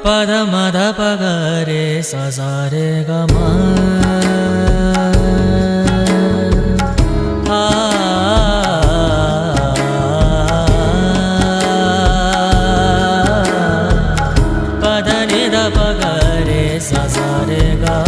पद मद प ग रे सा सा रे ग म आ पद नि द प ग रे सा सा रे ग